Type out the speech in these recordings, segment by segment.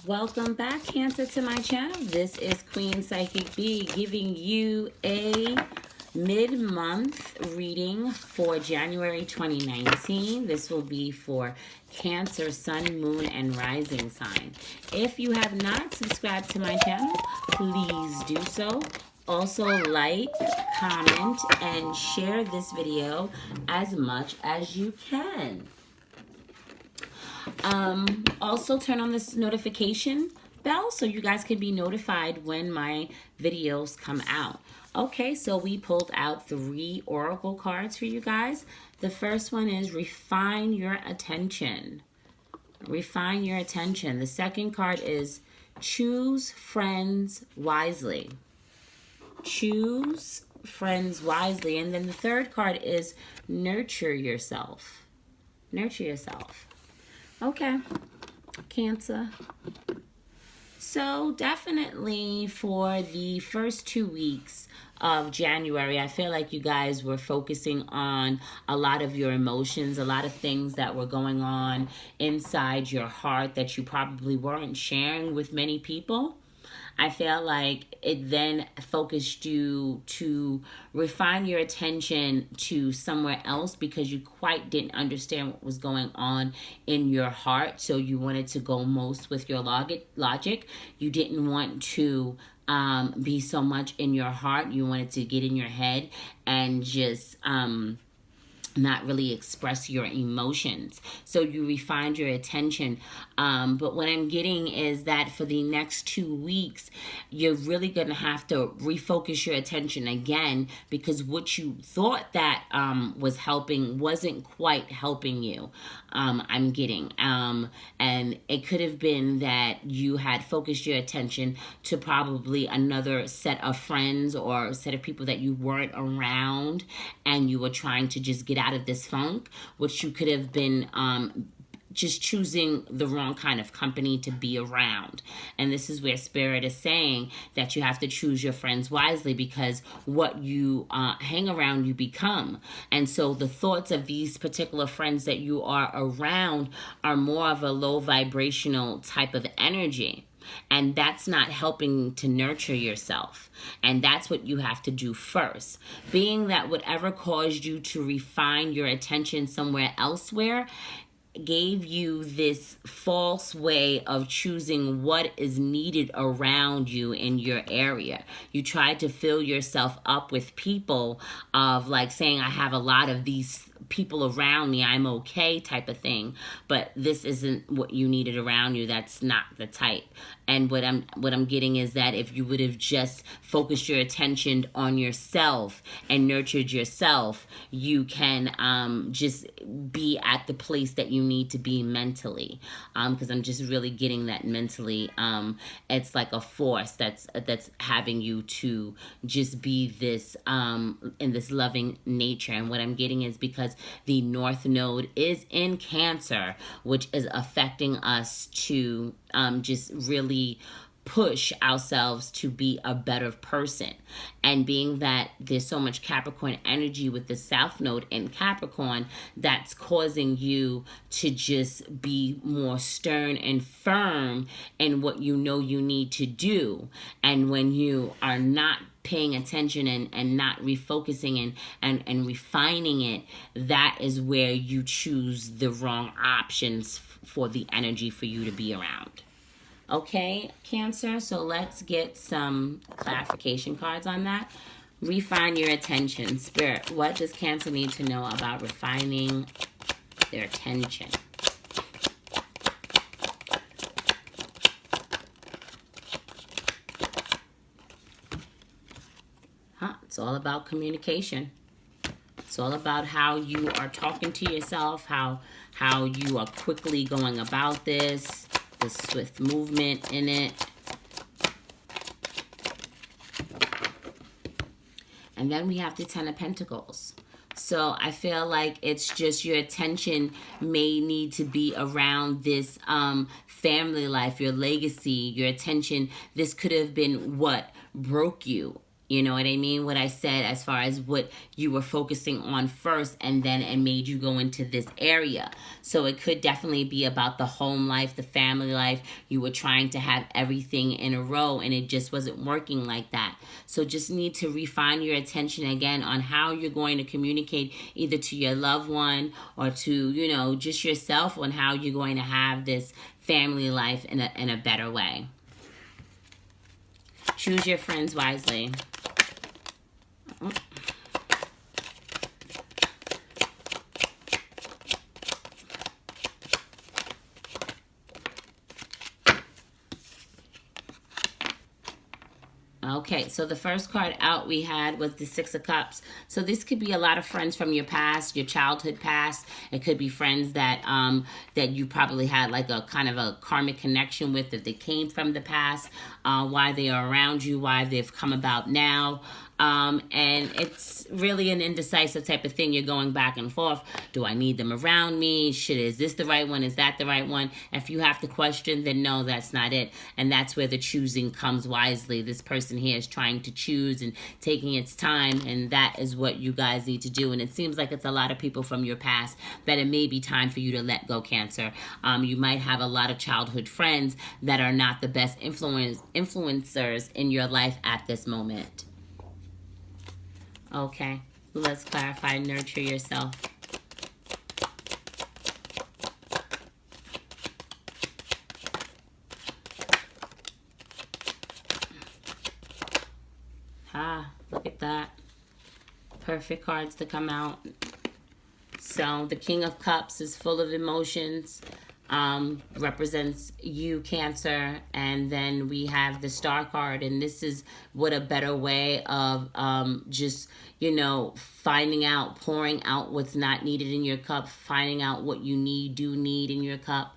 Welcome back, Cancer, to my channel. This is Queen Psychic B giving you a mid-month reading for January 2019. This will be for Cancer, Sun, Moon, and Rising sign. If you have not subscribed to my channel, please do so. Also, like, comment, and share this video as much as you can. Also turn on this notification bell so you guys can be notified when my videos come out. Okay, so we pulled out 3 oracle cards for you guys. The first one is refine your attention. Refine your attention. The second card is choose friends wisely. Choose friends wisely. And then the third card is nurture yourself. Nurture yourself. Okay, Cancer. So definitely for the first 2 weeks of January, I feel like you guys were focusing on a lot of your emotions, a lot of things that were going on inside your heart that you probably weren't sharing with many people. I feel like it then focused you to refine your attention to somewhere else because you quite didn't understand what was going on in your heart. So you wanted to go most with your logic. You didn't want to be so much in your heart. You wanted to get in your head and just not really express your emotions. So you refined your attention. But what I'm getting is that for the next 2 weeks, you're really going to have to refocus your attention again because what you thought that was helping wasn't quite helping you. I'm getting. And it could have been that you had focused your attention to probably another set of friends or a set of people that you weren't around and you were trying to just get out of this funk, which you could have been just choosing the wrong kind of company to be around. And this is where Spirit is saying that you have to choose your friends wisely because what you hang around, you become. And so the thoughts of these particular friends that you are around are more of a low vibrational type of energy. And that's not helping to nurture yourself. And that's what you have to do first. Being that whatever caused you to refine your attention somewhere elsewhere gave you this false way of choosing what is needed around you in your area. You tried to fill yourself up with people of like saying, I have a lot of these people around me, I'm okay type of thing, but this isn't what you needed around you. That's not the type. And what I'm getting is that if you would have just focused your attention on yourself and nurtured yourself, you can just be at the place that you need to be mentally. Because I'm just really getting that mentally. It's like a force that's having you to just be this in this loving nature. And what I'm getting is because the North Node is in Cancer, which is affecting us to just really push ourselves to be a better person. And being that there's so much Capricorn energy with the South Node in Capricorn, that's causing you to just be more stern and firm in what you know you need to do. And when you are not paying attention and not refocusing and refining it, that is where you choose the wrong options for the energy for you to be around. Okay, Cancer, so let's get some clarification cards on that. Refine your attention. Spirit, what does Cancer need to know about refining their attention? It's all about communication. It's all about how you are talking to yourself, how you are quickly going about this, the swift movement in it. And then we have the Ten of Pentacles. So I feel like it's just your attention may need to be around this family life, your legacy, your attention. This could have been what broke you. You know what I mean? What I said as far as what you were focusing on first, and then it made you go into this area. So it could definitely be about the home life, the family life. You were trying to have everything in a row and it just wasn't working like that. So just need to refine your attention again on how you're going to communicate either to your loved one or to, you know, just yourself on how you're going to have this family life in a better way. Choose your friends wisely. Okay, so the first card out we had was the Six of Cups. So this could be a lot of friends from your past, your childhood past. It could be friends that that you probably had like a kind of a karmic connection with, that they came from the past, why they are around you, why they've come about now. And it's really an indecisive type of thing. You're going back and forth. Do I need them around me? Is this the right one? Is that the right one? If you have to question, then no, that's not it. And that's where the choosing comes wisely. This person here is trying to choose and taking its time, and that is what you guys need to do. And it seems like it's a lot of people from your past that it may be time for you to let go, Cancer. You might have a lot of childhood friends that are not the best influencers in your life at this moment. Okay, let's clarify. Nurture yourself. Look at that. Perfect cards to come out. So the King of Cups is full of emotions. Represents you, Cancer, and then we have the Star card, and this is what a better way of just, you know, finding out, pouring out what's not needed in your cup, finding out what you do need in your cup.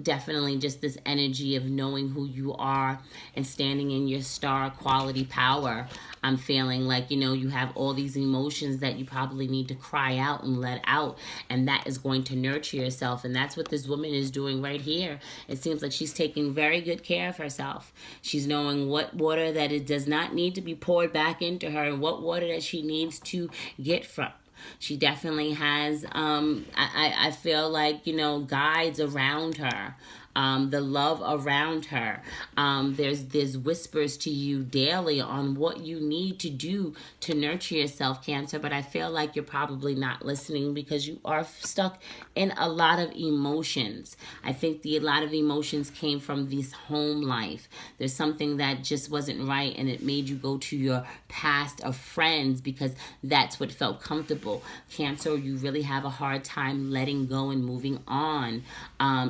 Definitely just this energy of knowing who you are and standing in your star quality power. I'm feeling like, you know, you have all these emotions that you probably need to cry out and let out, and that is going to nurture yourself. And that's what this woman is doing right here. It seems like she's taking very good care of herself. She's knowing what water that it does not need to be poured back into her and what water that she needs to get from. She definitely has, I feel like, you know, guides around her. The love around her. There's whispers to you daily on what you need to do to nurture yourself, Cancer, but I feel like you're probably not listening because you are stuck in a lot of emotions. I think a lot of emotions came from this home life. There's something that just wasn't right, and it made you go to your past of friends because that's what felt comfortable. Cancer, you really have a hard time letting go and moving on.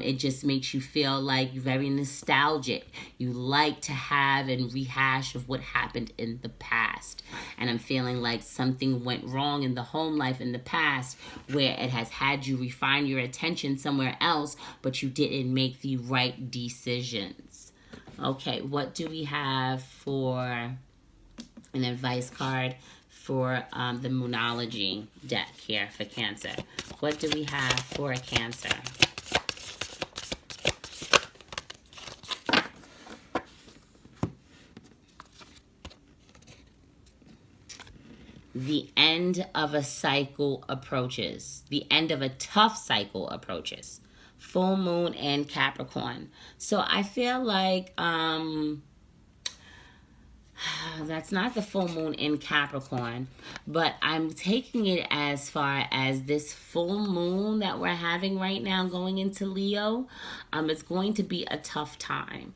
It just makes you feel like you're very nostalgic. You like to have and rehash of what happened in the past. And I'm feeling like something went wrong in the home life in the past where it has had you refine your attention somewhere else, but you didn't make the right decisions. Okay, what do we have for an advice card for the Moonology deck here for Cancer? What do we have for Cancer? The end of a cycle approaches. The end of a tough cycle approaches. Full moon and Capricorn. So I feel like that's not the full moon in Capricorn, but I'm taking it as far as this full moon that we're having right now going into Leo. It's going to be a tough time.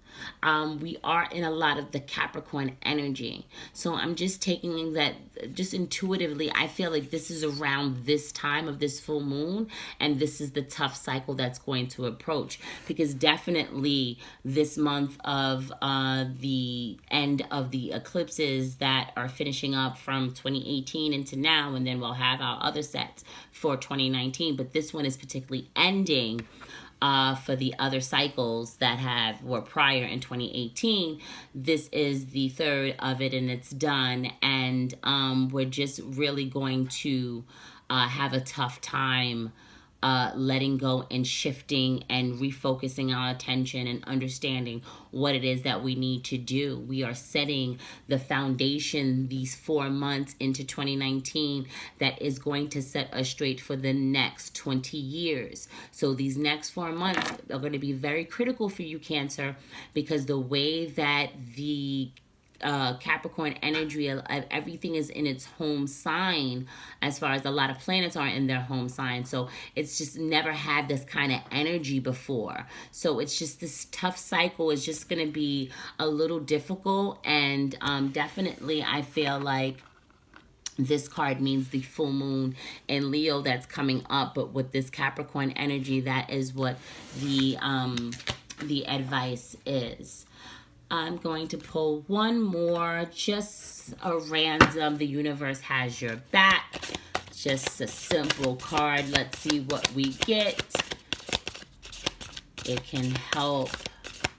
We are in a lot of the Capricorn energy. So I'm just taking that, just intuitively, I feel like this is around this time of this full moon, and this is the tough cycle that's going to approach. Because definitely this month of the end of the eclipses that are finishing up from 2018 into now, and then we'll have our other sets for 2019. But this one is particularly ending for the other cycles that were prior in 2018. This is the third of it, and it's done. And we're just really going to have a tough time letting go and shifting and refocusing our attention and understanding what it is that we need to do. We are setting the foundation these 4 months into 2019 that is going to set us straight for the next 20 years. So these next 4 months are going to be very critical for you, Cancer, because the way that the Capricorn energy of everything is in its home sign, as far as a lot of planets are in their home sign. So it's just never had this kind of energy before. So it's just this tough cycle is just going to be a little difficult. And definitely I feel like this card means the full moon in Leo that's coming up. But with this Capricorn energy, that is what the advice is. I'm going to pull one more, just a random, the universe has your back. Just a simple card. Let's see what we get. It can help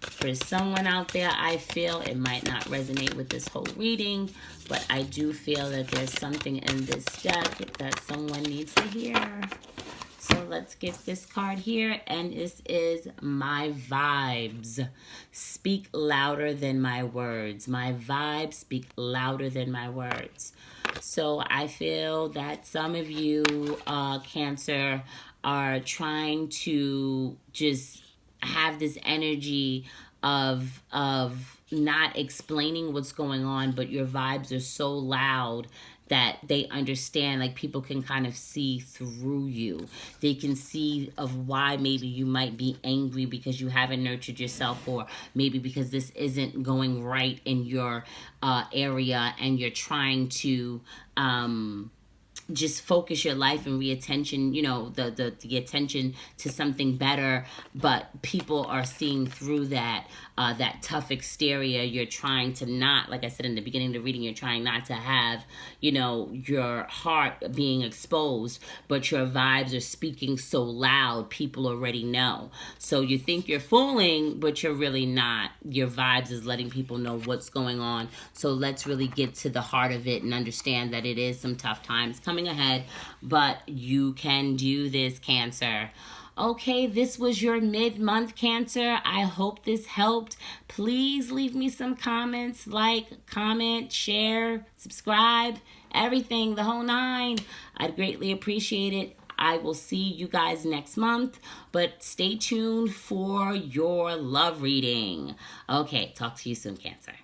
for someone out there. I feel it might not resonate with this whole reading, but I do feel that there's something in this deck that someone needs to hear. So let's get this card here, and this is my vibes. Speak louder than my words. My vibes speak louder than my words. So I feel that some of you, Cancer, are trying to just have this energy of not explaining what's going on, but your vibes are so loud that they understand, like people can kind of see through you. They can see of why maybe you might be angry because you haven't nurtured yourself, or maybe because this isn't going right in your area and you're trying to just focus your life and attention, the attention to something better, but people are seeing through that tough exterior. You're trying to not, like I said in the beginning of the reading, you're trying not to have, your heart being exposed, but your vibes are speaking so loud, people already know. So you think you're fooling, but you're really not. Your vibes is letting people know what's going on. So let's really get to the heart of it and understand that it is some tough times coming ahead, but you can do this, Cancer. Okay, this was your mid-month, Cancer. I hope this helped. Please leave me some comments, comment, share, subscribe, everything, the whole nine. I'd greatly appreciate it. I will see you guys next month, but stay tuned for your love reading. Okay, talk to you soon, Cancer.